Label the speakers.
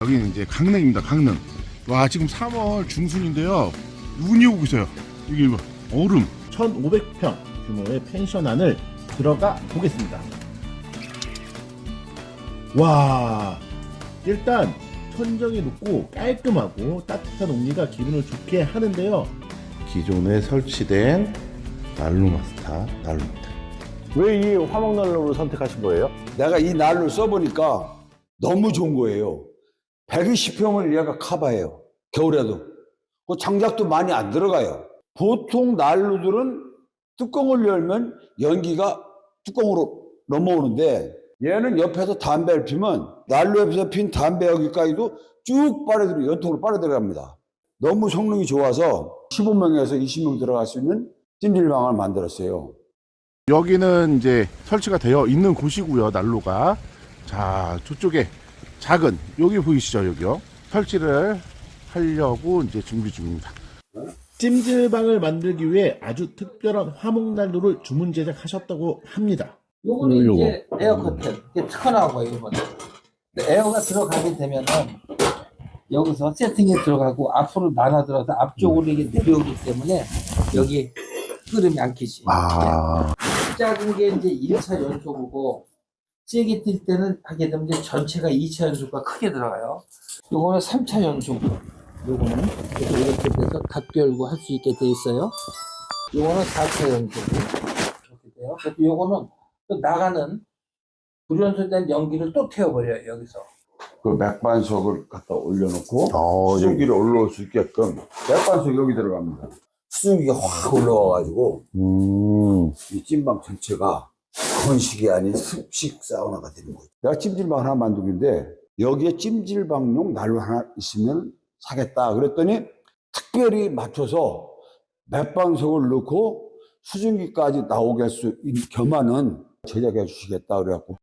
Speaker 1: 여기는 이제 강릉입니다. 강릉. 와, 지금 3월 중순인데요. 눈이 오고 있어요. 이게 뭐 얼음.
Speaker 2: 1,500평 규모의 펜션 안을 들어가 보겠습니다. 와, 일단 천정이 높고 깔끔하고 따뜻한 온기가 기분을 좋게 하는데요.
Speaker 3: 기존에 설치된 난로마스터 난로입니다. 왜 이 화목난로를 선택하신 거예요?
Speaker 4: 내가 이 난로 써보니까 너무 좋은 거예요. 120평을 얘가 커버해요. 겨울에도. 그 장작도 많이 안 들어가요. 보통 난로들은 뚜껑을 열면 연기가 뚜껑으로 넘어오는데 얘는 옆에서 담배를 피면 난로 옆에서 핀 담배 여기까지도 쭉 연통으로 빨아들어갑니다. 너무 성능이 좋아서 15명에서 20명 들어갈 수 있는 찜질방을 만들었어요.
Speaker 1: 여기는 이제 설치가 되어 있는 곳이고요. 난로가. 자, 저쪽에 작은 여기 보이시죠? 여기요. 설치를 하려고 이제 준비 중입니다.
Speaker 2: 찜질방을 만들기 위해 아주 특별한 화목난로를 주문 제작하셨다고 합니다.
Speaker 5: 요거는 이제 에어 커튼. 이게 특허나온 거예요, 이거는. 에어가 들어가게 되면은 여기서 세팅에 들어가고 앞으로 나눠들어서 앞쪽으로 이게 내려오기 때문에 여기 흐름이 안 끼지.
Speaker 1: 아,
Speaker 5: 작은 게 이제 1차 연속이고 세게 뛸 때는 하게 되면 이제 전체가 2차 연속과 크게 들어가요. 요거는 3차 연속. 요거는 그래서 이렇게 돼서 닫고 열고 할 수 있게 돼 있어요. 요거는 4차 연속. 이렇게 돼요. 그래서 요거는 또 나가는 불연소된 연기를 또 태워버려요, 여기서.
Speaker 4: 그 맥반석을 갖다 올려놓고 수증기를 올라올 수 있게끔 맥반석 여기 들어갑니다. 수증기가 확 올라와가지고 이 찜방 전체가 건식이 아닌 습식 사우나가 되는 거죠. 내가 찜질방 하나 만들는데 여기에 찜질방용 난로 하나 있으면 사겠다 그랬더니 특별히 맞춰서 맥반석을 넣고 수증기까지 나오게 할 수 겸하는 제작해 주시겠다 그래갖고